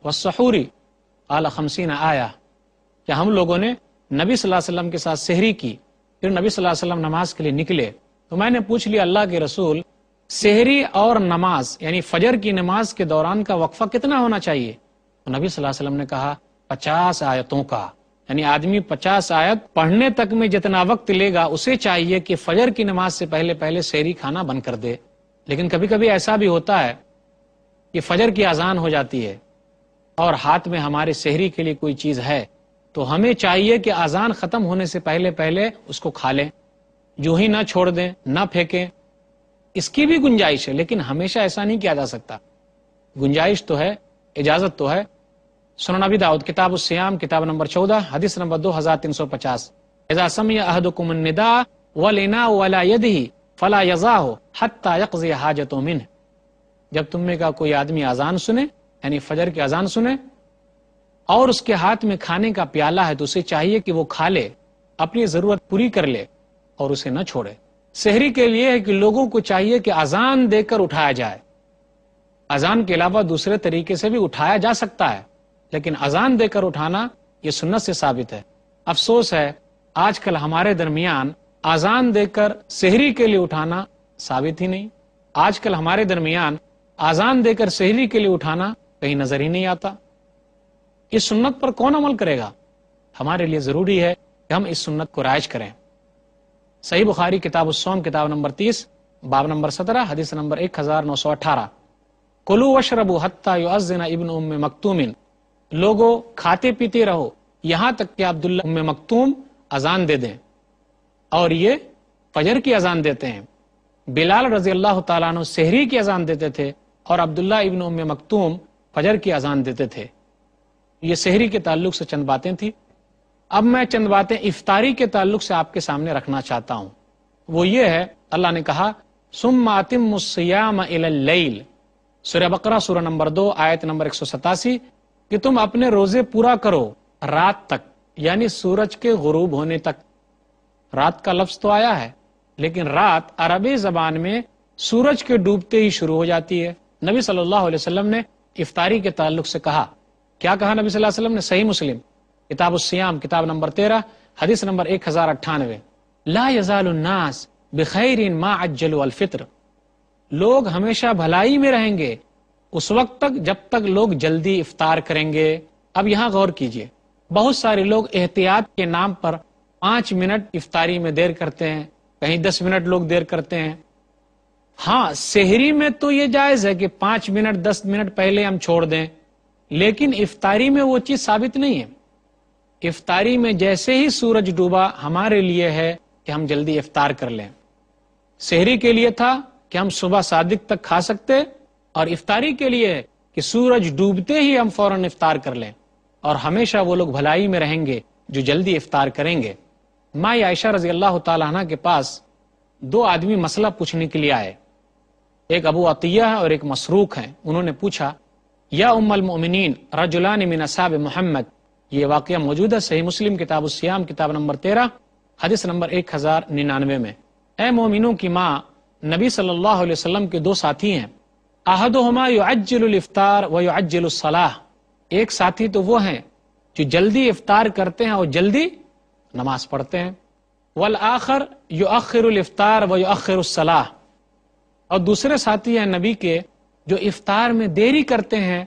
والسحور قال 50 آیہ، کہ ہم لوگوں نے نبی صلی اللہ علیہ وسلم کے ساتھ سحری کی، پھر نبی صلی اللہ علیہ وسلم نماز کے لیے نکلے، تو میں نے پوچھ لیا اللہ کے رسول سحری اور نماز یعنی فجر کی نماز کے دوران کا وقفہ کتنا ہونا چاہیے؟ تو نبی صلی اللہ علیہ وسلم نے کہا 50 آیتوں کا، یعنی آدمی 50 آیت پڑھنے تک میں جتنا وقت لے گا اسے چاہیے کہ فجر کی نماز سے پہلے سحری کھانا بند کر دے۔ لیکن کبھی کبھی ایسا بھی ہوتا ہے کہ فجر کی اذان ہو جاتی ہے اور ہاتھ میں ہمارے سحری کے لیے کوئی چیز ہے، تو ہمیں چاہیے کہ اذان ختم ہونے سے پہلے اس کو کھا لیں، جو ہی نہ چھوڑ دیں، نہ پھینکیں۔ اس کی بھی گنجائش ہے، لیکن ہمیشہ ایسا نہیں کیا جا سکتا۔ گنجائش تو ہے، اجازت تو ہے۔ سنن ابی داؤد کتاب الصیام کتاب نمبر 14 حدیث نمبر 2350، اذا سمع احدکم النداء والاناء ولا یده فلا یضعه حتى یقضی حاجته منه، جب تم میں کا کوئی آدمی اذان سنے یعنی فجر کی اذان سنے اور اس کے ہاتھ میں کھانے کا پیالہ ہے تو اسے چاہیے کہ وہ کھا لے، اپنی ضرورت پوری کر لے اور اسے نہ چھوڑے۔ سحری کے لیے ہے کہ لوگوں کو چاہیے کہ اذان دے کر اٹھایا جائے۔ اذان کے علاوہ دوسرے طریقے سے بھی اٹھایا جا سکتا ہے، لیکن اذان دے کر اٹھانا یہ سنت سے ثابت ہے۔ افسوس ہے آج کل ہمارے درمیان اذان دے کر سحری کے لیے اٹھانا ثابت ہی نہیں۔ آج کل ہمارے درمیان اذان دے کر سحری کے لیے اٹھانا کہیں نظر ہی نہیں آتا۔ اس سنت پر کون عمل کرے گا؟ ہمارے لیے ضروری ہے کہ ہم اس سنت کو رائج کریں۔ صحیح بخاری کتاب الصوم کتاب نمبر 30 باب نمبر 17 حدیث نمبر 1918، کلوا واشربوا حتی یؤذن ابن ام مکتوم، لوگو کھاتے پیتے رہو یہاں تک کہ عبداللہ ام مکتوم اذان دے دیں، اور یہ فجر کی اذان دیتے ہیں۔ بلال رضی اللہ تعالیٰ عنہ سحری کی اذان دیتے تھے اور عبداللہ ابن ام مکتوم فجر کی اذان دیتے تھے۔ یہ سحری کے تعلق سے چند باتیں تھیں۔ اب میں چند باتیں افطاری کے تعلق سے آپ کے سامنے رکھنا چاہتا ہوں۔ وہ یہ ہے، اللہ نے کہا ثم اتموا الصیام الی اللیل، سورہ بقرہ سورہ نمبر 2 آیت نمبر 187، کہ تم اپنے روزے پورا کرو رات تک، یعنی سورج کے غروب ہونے تک۔ رات کا لفظ تو آیا ہے، لیکن رات عربی زبان میں سورج کے ڈوبتے ہی شروع ہو جاتی ہے۔ نبی صلی اللہ علیہ وسلم نے افطاری کے تعلق سے کہا، کیا کہا نبی صلی اللہ علیہ وسلم نے؟ صحیح مسلم کتاب الصیام کتاب نمبر 13 حدیث نمبر 1098، لا یزال الناس بخیر ما عجلوا الفطر، لوگ ہمیشہ بھلائی میں رہیں گے اس وقت تک جب تک لوگ جلدی افطار کریں گے۔ اب یہاں غور کیجئے، بہت سارے لوگ احتیاط کے نام پر 5 منٹ افطاری میں دیر کرتے ہیں، کہیں 10 منٹ لوگ دیر کرتے ہیں۔ ہاں سحری میں تو یہ جائز ہے کہ 5 منٹ 10 منٹ پہلے ہم چھوڑ دیں، لیکن افطاری میں وہ چیز ثابت نہیں ہے۔ افطاری میں جیسے ہی سورج ڈوبا ہمارے لیے ہے کہ ہم جلدی افطار کر لیں۔ سحری کے لیے تھا کہ ہم صبح صادق تک کھا سکتے، اور افطاری کے لیے ہے کہ سورج ڈوبتے ہی ہم فوراً افطار کر لیں، اور ہمیشہ وہ لوگ بھلائی میں رہیں گے جو جلدی افطار کریں گے۔ ماں عائشہ رضی اللہ تعالیٰ عنہ کے پاس 2 آدمی مسئلہ پوچھنے کے لیے آئے، ایک ابو عطیہ ہے اور ایک مسروق ہیں۔ انہوں نے پوچھا، یا ام المؤمنین رجلان من اصحاب محمد، یہ واقعہ موجود ہے صحیح مسلم کتاب الصیام کتاب نمبر 13 حدیث نمبر 1099 میں، اے مومنوں کی ماں، نبی صلی اللہ علیہ وسلم کے 2 ساتھی ہیں، احدہما یعجل الافطار ویعجل الصلاۃ، ایک ساتھی تو وہ ہیں جو جلدی افطار کرتے ہیں اور جلدی نماز پڑھتے ہیں، والآخر یؤخر الافطار ویؤخر الصلاۃ، اور دوسرے ساتھی ہیں نبی کے جو افطار میں دیری کرتے ہیں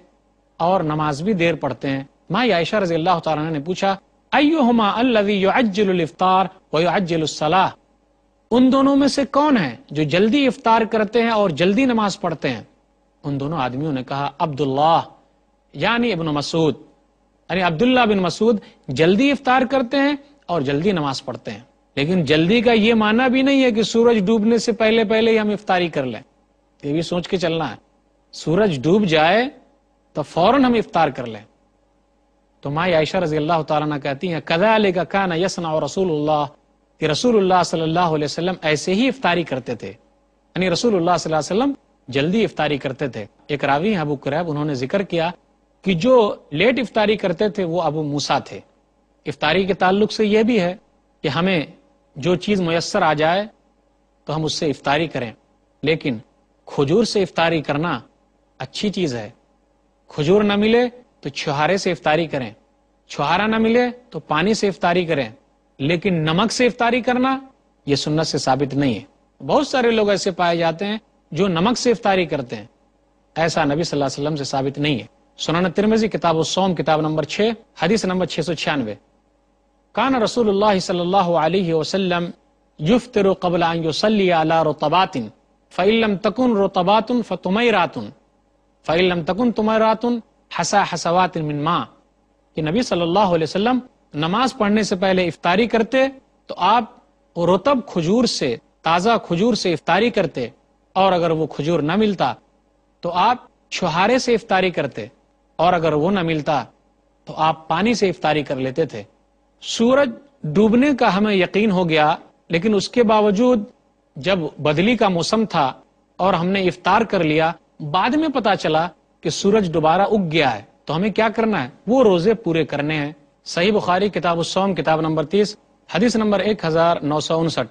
اور نماز بھی دیر پڑھتے ہیں۔ ماں عائشہ رضی اللہ تعالیٰ عنہ نے پوچھا، ایہما الذی یعجل الافطار ویعجل الصلاۃ، ان دونوں میں سے کون ہے جو جلدی افطار کرتے ہیں اور جلدی نماز پڑھتے ہیں؟ ان دونوں آدمیوں نے کہا عبداللہ یعنی ابن مسعود، یعنی عبداللہ بن مسعود جلدی افطار کرتے ہیں اور جلدی نماز پڑھتے ہیں۔ لیکن جلدی کا یہ معنی بھی نہیں ہے کہ سورج ڈوبنے سے پہلے ہی ہم افطاری کر لیں، یہ بھی سوچ کے چلنا ہے۔ سورج ڈوب جائے تو فوراً ہم افطار کر لیں۔ تو ماں عائشہ رضی اللہ تعالیٰ عنہ کہتی ہیں، کذالک کان یصنع رسول اللہ، کہ رسول اللہ صلی اللہ علیہ وسلم ایسے ہی افطاری کرتے تھے، یعنی رسول اللہ صلی اللہ علیہ وسلم جلدی افطاری کرتے تھے۔ ایک راوی ہیں ابو قریب، انہوں نے ذکر کیا کہ جو لیٹ افطاری کرتے تھے وہ ابو موسیٰ تھے۔ افطاری کے تعلق سے یہ بھی ہے کہ ہمیں جو چیز میسر آ جائے تو ہم اس سے افطاری کریں، لیکن کھجور سے افطاری کرنا اچھی چیز ہے۔ کھجور نہ ملے تو چھہارے سے افطاری کریں، چھہارا نہ ملے تو پانی سے افطاری کریں، لیکن نمک سے افطاری کرنا یہ سنت سے ثابت نہیں ہے۔ بہت سارے لوگ ایسے پائے جاتے ہیں جو نمک سے افطاری کرتے ہیں، ایسا نبی صلی اللہ علیہ وسلم سے ثابت نہیں ہے۔ سنن ترمذی کتاب الصوم کتاب نمبر 6 حدیث نمبر 696، کان رسول اللہ صلی اللہ علیہ وسلم یفطر قبل ان یصلی علی رطبات فإن لم تکن رطبات فتمیرات فإن لم تکن تمیرات حسا حسوات من ماء، کہ نبی صلی اللہ علیہ وسلم نماز پڑھنے سے پہلے افطاری کرتے تو آپ رطب کھجور سے، تازہ کھجور سے افطاری کرتے، اور اگر وہ کھجور نہ ملتا تو آپ چھہارے سے افطاری کرتے، اور اگر وہ نہ ملتا تو آپ پانی سے افطاری کر لیتے تھے۔ سورج ڈوبنے کا ہمیں یقین ہو گیا، لیکن اس کے باوجود جب بدلی کا موسم تھا اور ہم نے افطار کر لیا، بعد میں پتا چلا کہ سورج دوبارہ اگ گیا ہے، تو ہمیں کیا کرنا ہے؟ وہ روزے پورے کرنے ہیں۔ صحیح بخاری کتاب الصوم کتاب نمبر 30 حدیث نمبر 1959،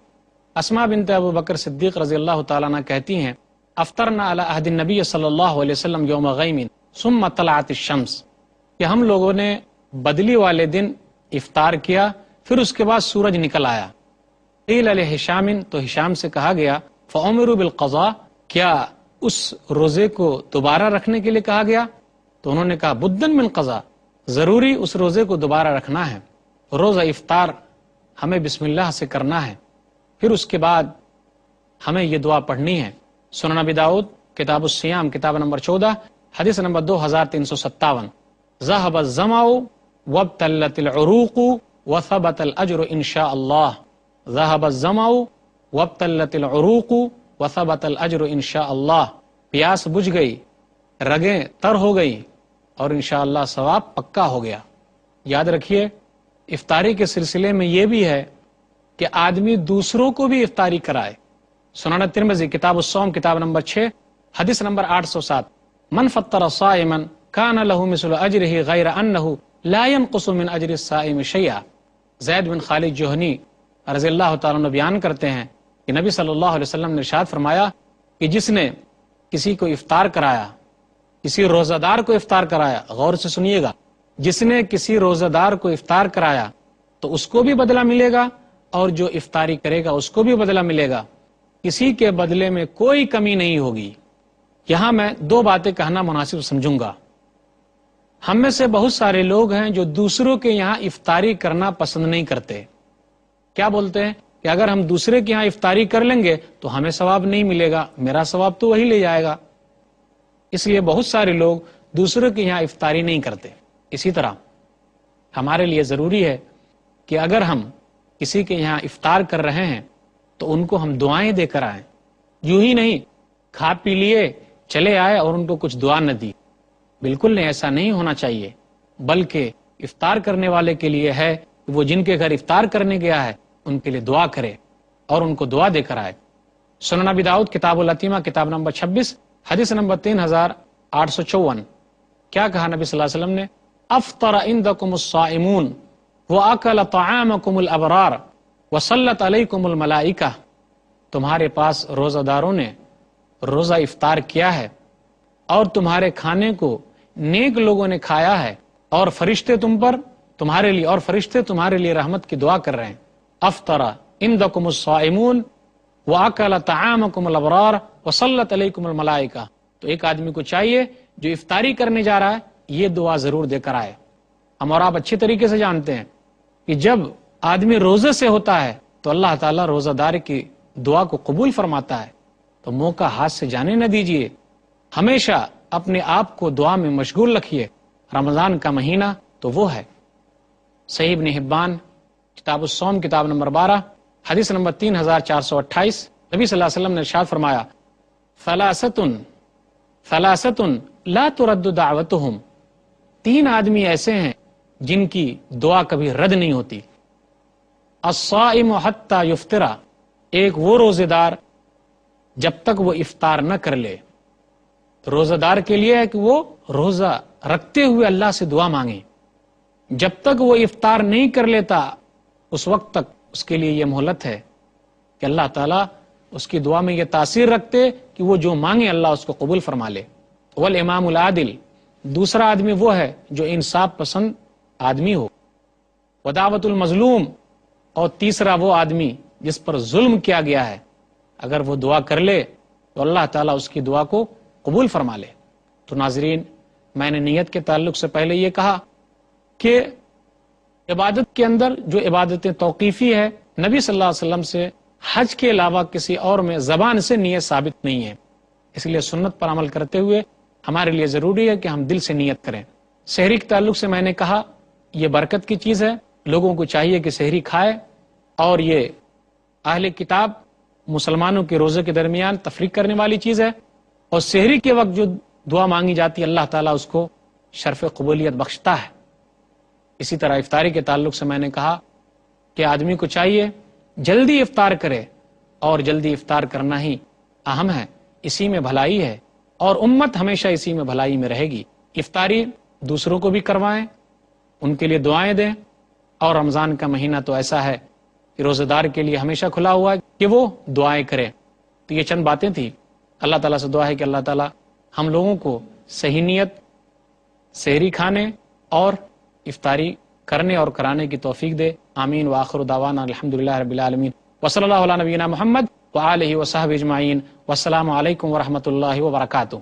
اسماء بنت ابو بکر صدیق رضی اللہ تعالیٰ عنہ کہتی ہیں، افطرنا علی عہد النبی صلی اللہ علیہ وسلم یوم غیم ثم طلعت الشمس، کہ ہم لوگوں نے بدلی والے دن افطار کیا، پھر اس کے بعد سورج نکل آیا۔ قیل لہشام، تو ہشام سے کہا گیا، فامروا بالقضاء، کیا اس روزے کو دوبارہ رکھنے کے لیے کہا گیا؟ تو انہوں نے کہا بدن من قضاء، ضروری اس روزے کو دوبارہ رکھنا ہے، روزہ افطار ہمیں بسم اللہ سے کرنا ہے، پھر اس کے بعد ہمیں یہ دعا پڑھنی ہے۔ سنن ابی داؤد کتاب الصیام کتاب نمبر 14 حدیث نمبر 2357، ذهب الظمأ وابتلت العروق وثبت الاجر ان شاء اللہ، ذهب الظمأ وابتلت العروق وثبت الاجر ان شاء اللہ، پیاس بجھ گئی، رگیں تر ہو گئی، اور انشاءاللہ ثواب پکا ہو گیا۔ یاد رکھیے افطاری کے سلسلے میں یہ بھی ہے کہ آدمی دوسروں کو بھی افطاری کرائے۔ سنن ترمذی کتاب الصوم کتاب نمبر 6 حدیث نمبر 807، من فطر صائما کان له مثل اجرہ غیر انہ لا ينقص من اجر الصائم شیئا۔ زید بن خالد جوہنی رضی اللہ تعالیٰ عنہ بیان کرتے ہیں کہ نبی صلی اللہ علیہ وسلم نے ارشاد فرمایا کہ جس نے کسی کو افطار کرایا، کسی روزہ دار کو افطار کرایا، غور سے سنیے گا، جس نے کسی روزہ دار کو افطار کرایا تو اس کو بھی بدلہ ملے گا، اور جو افطاری کرے گا اس کو بھی بدلہ ملے گا، کسی کے بدلے میں کوئی کمی نہیں ہوگی۔ یہاں میں دو باتیں کہنا مناسب سمجھوں گا۔ ہم میں سے بہت سارے لوگ ہیں جو دوسروں کے یہاں افطاری کرنا پسند نہیں کرتے۔ کیا بولتے ہیں کہ اگر ہم دوسرے کے یہاں افطاری کر لیں گے تو ہمیں ثواب نہیں ملے گا، میرا ثواب تو وہی لے جائے گا۔ اس لیے بہت سارے لوگ دوسروں کے یہاں افطاری نہیں کرتے۔ اسی طرح ہمارے لیے ضروری ہے کہ اگر ہم کسی کے یہاں افطار کر رہے ہیں تو ان کو ہم دعائیں دے کر آئیں، یوں ہی نہیں کھا پی لیے چلے آئے اور ان کو کچھ دعا نہ دی، بالکل نہیں، ایسا نہیں ہونا چاہیے، بلکہ افطار کرنے والے کے لیے ہے کہ وہ جن کے گھر افطار کرنے گیا ہے ان کے لیے دعا کرے اور ان کو دعا دے کر آئے۔ سنن ابی داؤد کتاب العتیمہ کتاب نمبر 26 حدیث نمبر 3854، کیا کہا نبی صلی اللہ علیہ وسلم نے؟ افطر عندکم الصائمون واکل طعامکم الابرار وصلت علیکم الملائکہ، تمہارے پاس روزہ داروں نے روزہ افطار کیا ہے اور تمہارے کھانے کو نیک لوگوں نے کھایا ہے، اور فرشتے تمہارے لیے رحمت کی دعا کر رہے ہیں۔ افطر عندکم الصائمون واکل طعامکم الابرار وصلت علیکم الملائکہ۔ تو ایک آدمی کو چاہیے جو افطاری کرنے جا رہا ہے یہ دعا ضرور دے کر آئے۔ ہم اور آپ اچھی طریقے سے جانتے ہیں کہ جب آدمی روزے سے ہوتا ہے تو اللہ تعالیٰ روزہ دار کی دعا کو قبول فرماتا ہے، تو موقع ہاتھ سے جانے نہ دیجیے، ہمیشہ اپنے آپ کو دعا میں مشغول رکھیے۔ رمضان کا مہینہ تو وہ ہے۔ صحیح ابن حبان کتاب الصوم کتاب نمبر 12 حدیث نمبر 3428، نبی صلی اللہ علیہ وسلم نے ارشاد فرمایا، ثلاثۃ لا ترد دعوتہم، تین آدمی ایسے ہیں جن کی دعا کبھی رد نہیں ہوتی۔ الصائم حتی یفطر، ایک وہ روزے دار جب تک وہ افطار نہ کر لے۔ روزہ دار کے لیے ہے کہ وہ روزہ رکھتے ہوئے اللہ سے دعا مانگے، جب تک وہ افطار نہیں کر لیتا اس وقت تک اس کے لیے یہ مہلت ہے کہ اللہ تعالیٰ اس کی دعا میں یہ تاثیر رکھتے کہ وہ جو مانگے اللہ اس کو قبول فرما لے۔ والامام العادل دوسرا آدمی وہ ہے جو انصاف پسند آدمی ہو، ودعوت المظلوم، اور تیسرا وہ آدمی جس پر ظلم کیا گیا ہے، اگر وہ دعا کر لے تو اللہ تعالیٰ اس کی دعا کو قبول فرما لے۔ تو ناظرین، میں نے نیت کے تعلق سے پہلے یہ کہا کہ عبادت کے اندر جو عبادتیں توقیفی ہے، نبی صلی اللہ علیہ وسلم سے حج کے علاوہ کسی اور میں زبان سے نیت ثابت نہیں ہے، اس لیے سنت پر عمل کرتے ہوئے ہمارے لیے ضروری ہے کہ ہم دل سے نیت کریں۔ سحری کے تعلق سے میں نے کہا یہ برکت کی چیز ہے، لوگوں کو چاہیے کہ سحری کھائے، اور یہ اہل کتاب مسلمانوں کے روزے کے درمیان تفریق کرنے والی چیز ہے، اور سحری کے وقت جو دعا مانگی جاتی ہے اللہ تعالیٰ اس کو شرف قبولیت بخشتا ہے۔ اسی طرح افطاری کے تعلق سے میں نے کہا کہ آدمی کو چاہیے جلدی افطار کرے، اور جلدی افطار کرنا ہی اہم ہے، اسی میں بھلائی ہے، اور امت ہمیشہ اسی میں بھلائی میں رہے گی۔ افطاری دوسروں کو بھی کروائیں، ان کے لیے دعائیں دیں، اور رمضان کا مہینہ تو ایسا ہے کہ روزہ دار کے لیے ہمیشہ کھلا ہوا ہے کہ وہ دعائیں کرے۔ تو یہ چند باتیں تھیں، اللہ تعالیٰ سے دعا ہے کہ اللہ تعالیٰ ہم لوگوں کو صحیح نیت، سحری کھانے اور افطاری کرنے اور کرانے کی توفیق دے۔ آمین وآخر دعوانا الحمدللہ رب العالمین، وصلی اللہ علی نبینا محمد وآلہ وصحبہ اجمعین، والسلام علیکم ورحمۃ اللہ وبرکاتہ۔